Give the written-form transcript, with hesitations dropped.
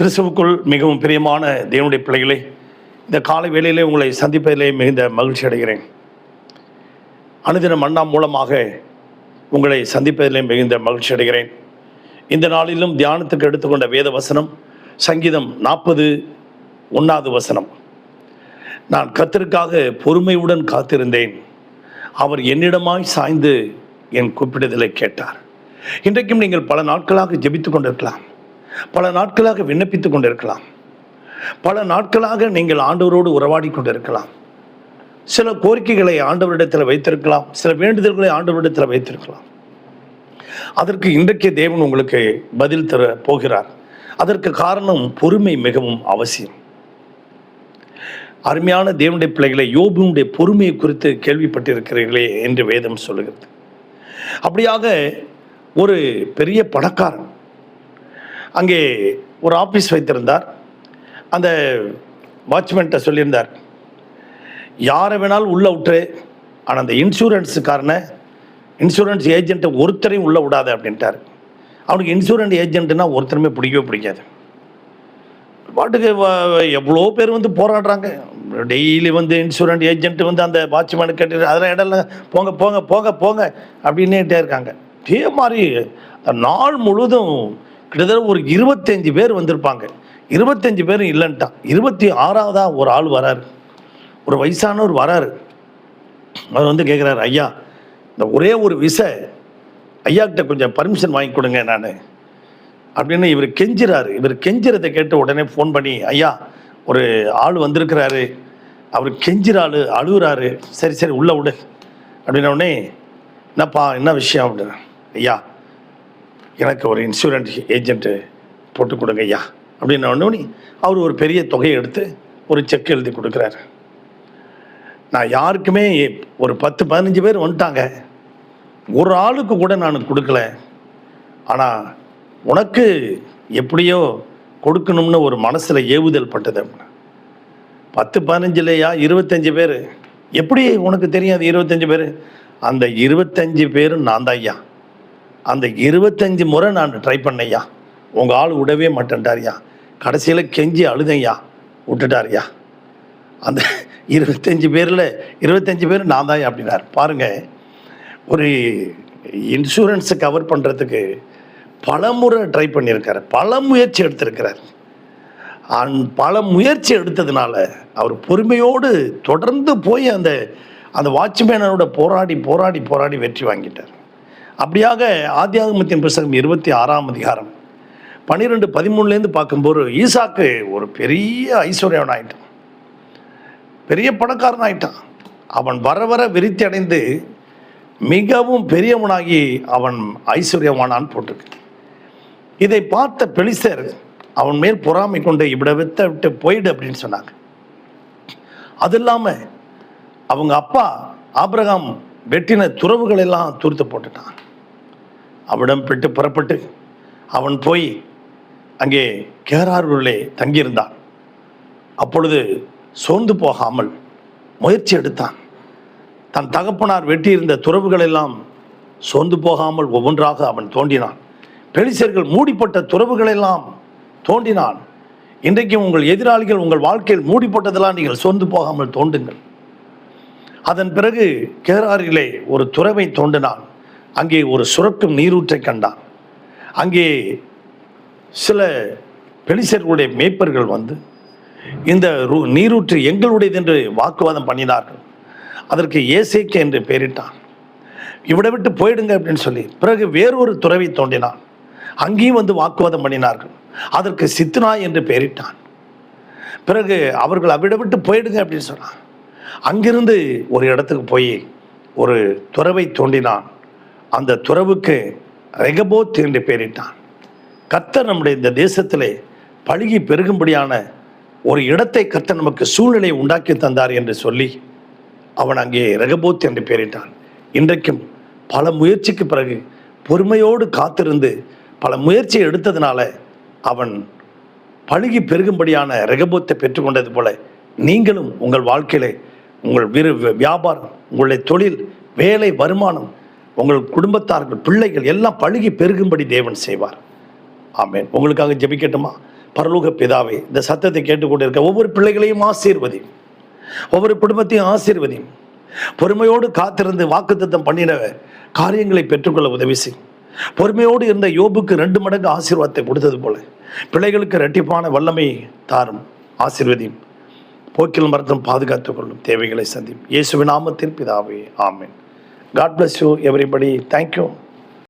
கிறிஸ்துவுக்குள் மிகவும் பிரியமான தேவனுடைய பிள்ளைகளே, இந்த காலை வேளையிலே உங்களை சந்திப்பதிலே மிகுந்த மகிழ்ச்சி அடைகிறேன். அனுதின மன்னா மூலமாக உங்களை சந்திப்பதிலே மிகுந்த மகிழ்ச்சி அடைகிறேன். இந்த நாளிலும் தியானத்துக்கு எடுத்துக்கொண்ட வேத வசனம் சங்கீதம் 40:1 வசனம். நான் கர்த்தருக்காக பொறுமையுடன் காத்திருந்தேன், அவர் என்னிடமாய் சாய்ந்து என் கூப்பிடுதலை கேட்டார். இன்றைக்கும் நீங்கள் பல நாட்களாக ஜெபித்து கொண்டிருக்கலாம், பல நாட்களாக விண்ணப்பித்து கொண்டிருக்கலாம், பல நாட்களாக நீங்கள் ஆண்டவரோடு உறவாடி கொண்டிருக்கலாம். சில கோரிக்கைகளை ஆண்டவரிடத்தில் வைத்திருக்கலாம், சில வேண்டுதல்களை ஆண்டவரிடத்தில் வைத்திருக்கலாம். அதற்கு இன்றைக்கு தேவன் உங்களுக்கு பதில் தர போகிறார். அதற்கு காரணம் பொறுமை மிகவும் அவசியம். அருமையான தேவனுடைய பிள்ளைகளை, யோபுடைய பொறுமையை குறித்து கேள்விப்பட்டிருக்கிறீர்களே என்று வேதம் சொல்லுகிறது. அப்படியாக ஒரு பெரிய பணக்காரன் அங்கே ஒரு ஆஃபீஸ் வைத்திருந்தார். அந்த வாட்ச்மேன்கிட்ட சொல்லியிருந்தார், யாரை வேணாலும் உள்ளே விட்டுரு, ஆனால் அந்த இன்சூரன்ஸ் ஏஜென்ட்டை ஒருத்தரையும் உள்ளே விடாத அப்படின்ட்டார். அவனுக்கு இன்சூரன்ஸ் ஏஜென்ட்னா ஒருத்தருமே பிடிக்கவே பிடிக்காது. பாட்டுக்கு எவ்வளோ பேர் வந்து போராடுறாங்க. டெய்லி வந்து இன்சூரன்ஸ் ஏஜென்ட் வந்து அந்த வாட்ச்மேனு கேட்டு அதெல்லாம் இடம்ல போங்க போங்க போங்க போங்க அப்படின்னேட்டே இருக்காங்க. இதே மாதிரி நாள் முழுதும் கிட்டத்தட்ட ஒரு 25 பேர் வந்திருப்பாங்க. 25 பேரும் இல்லைன்ட்டான். 26ஆவதா ஒரு ஆள் வராரு, ஒரு வயசானவர் வராரு. அவர் வந்து கேட்குறாரு, ஐயா இந்த ஒரே ஒரு விசை ஐயாக்கிட்ட கொஞ்சம் பர்மிஷன் வாங்கி கொடுங்க நான் அப்படின்னு இவர் கெஞ்சுறாரு. இவர் கெஞ்சுறதை கேட்டு உடனே ஃபோன் பண்ணி, ஐயா ஒரு ஆள் வந்திருக்கிறாரு, அவர் கெஞ்சுறாள், அழுகுறாரு, சரி சரி உள்ளே விடு அப்படின்ன உடனே, என்னப்பா என்ன விஷயம் அப்படின்னா, ஐயா எனக்கு ஒரு இன்சூரன்ஸ் ஏஜென்ட்டு போட்டு கொடுங்க ஐயா அப்படின்ன உடனே அவர் ஒரு பெரிய தொகையை எடுத்து ஒரு செக் எழுதி கொடுக்குறாரு. நான் யாருக்குமே ஒரு 10-15 பேர் வந்துட்டாங்க, ஒரு ஆளுக்கு கூட நான் கொடுக்கல, ஆனால் உனக்கு எப்படியோ கொடுக்கணும்னு ஒரு மனசில் ஏவுதல் பட்டது. 10-15 இல்லையா 25 பேர், எப்படி உனக்கு தெரியாது 25 பேர்? அந்த 25 பேரும் நான் தான் ஐயா. அந்த 25 முறை நான் ட்ரை பண்ணையா, உங்கள் ஆள் விடவே மாட்டேன்ட்டாரியா. கடைசியில் கெஞ்சி அழுதையா, விட்டுட்டாரியா. அந்த 25 பேரில் 25 பேர் நான் தான் அப்படின்னார். பாருங்கள், ஒரு இன்சூரன்ஸை கவர் பண்ணுறதுக்கு பல முறை ட்ரை பண்ணியிருக்கார், பல முயற்சி எடுத்திருக்கிறார். பல முயற்சி எடுத்ததுனால அவர் பொறுமையோடு தொடர்ந்து போய் அந்த வாட்ச்மேனோட போராடி போராடி போராடி வெற்றி வாங்கிட்டார். அப்படியாக ஆதியாகமத்தின் புத்தகம் 26ஆம் அதிகாரம் 12-13 பார்க்கும்போது ஈசாக்கு ஒரு பெரிய ஐஸ்வர்யவன் ஆயிட்டான், பெரிய பணக்காரன் ஆயிட்டான். அவன் வர வர விருத்தி அடைந்து மிகவும் பெரியவனாகி அவன் ஐஸ்வர்யவானான்னு போட்டிருக்கு. இதை பார்த்த பெலிஸ்தர் அவன் மேல் பொறாமை கொண்டு இவ்வளோ விட்டு போயிடு அப்படின்னு சொன்னாங்க. அது இல்லாமல் அவங்க அப்பா ஆபிரகாம் வெட்டின துறவுகள் எல்லாம் தூர்த்து போட்டுட்டான். அவிடம் விட்டு புறப்பட்டு அவன் போய் அங்கே கேராரூரிலே தங்கியிருந்தான். அப்பொழுது சோர்ந்து போகாமல் முயற்சி எடுத்தான். தன் தகப்பனார் வெட்டியிருந்த துறவுகள் எல்லாம் சோர்ந்து போகாமல் ஒவ்வொன்றாக அவன் தோண்டினான். பெலிஸ்தர்கள் மூடிப்பட்ட துறவுகளெல்லாம் தோண்டினான். இன்றைக்கும் உங்கள் எதிராளிகள் உங்கள் வாழ்க்கையில் மூடிப்பட்டதெல்லாம் நீங்கள் சோர்ந்து போகாமல் தோண்டுங்கள். அதன் பிறகு கேராரிலே ஒரு துறவை தோண்டினான். அங்கே ஒரு சுரக்கும் நீரூற்றை கண்டான். அங்கே சில பெலிஸ்தர்களுடைய மேய்ப்பர்கள் வந்து இந்த நீரூற்று எங்களுடையது என்று வாக்குவாதம் பண்ணினார்கள். அதற்கு ஏசேக்கு என்று பெயரிட்டான். இவனை விட்டு போயிடுங்க அப்படின்னு சொல்லி பிறகு வேறொரு துறவை தோண்டினான். அங்கேயும் வந்து வாக்குவாதம் பண்ணினார்கள். அதற்கு சித்னா என்று பெயரிட்டான். பிறகு அவர்கள் அவிட விட்டு போயிடுங்க அப்படின்னு சொன்னான். அங்கிருந்து ஒரு இடத்துக்கு போய் ஒரு துறவை தோண்டினான். அந்த துறவுக்கு ரெகபோத் என்று பெயரிட்டான். கர்த்தர் நம்முடைய இந்த தேசத்திலே பழுகி பெருகும்படியான ஒரு இடத்தை கர்த்தர் நமக்கு சூழ்நிலையை உண்டாக்கி தந்தார் என்று சொல்லி அவன் அங்கே ரெகபோத் என்று பெயரிட்டான். இன்றைக்கும் பல முயற்சிக்கு பிறகு பொறுமையோடு காத்திருந்து பல முயற்சியை எடுத்ததுனால அவன் பழுகி பெருகும்படியான ரெகபோத்தை பெற்றுக்கொண்டது போல நீங்களும் உங்கள் வாழ்க்கையிலே உங்கள் வியாபாரம், உங்களுடைய தொழில், வேலை, வருமானம், உங்கள் குடும்பத்தார்கள், பிள்ளைகள் எல்லாம் பழுகி பெருகும்படி தேவன் செய்வார். ஆமென். உங்களுக்காக ஜெபிக்கட்டுமா? பரலோக பிதாவே, இந்த சத்தத்தை கேட்டுக்கொண்டிருக்க ஒவ்வொரு பிள்ளைகளையும் ஆசீர்வதி, ஒவ்வொரு குடும்பத்தையும் ஆசீர்வதி. பொறுமையோடு காத்திருந்து வாக்குத்தத்தம் பண்ணின காரியங்களை பெற்றுக்கொள்ள உதவி செய். பொறுமையோடு இருந்த யோபுக்கு 2 மடங்கு ஆசீர்வாதத்தை கொடுத்தது போல பிள்ளைகளுக்கு இரட்டிப்பான வல்லமை தாரும், ஆசீர்வதியும். போக்கில் மரத்தும் பாதுகாத்துக் கொள்ளும், தேவைகளை சந்தியும். இயேசுவின் நாமத்தில் பிதாவே, ஆமென். God bless you everybody. Thank you.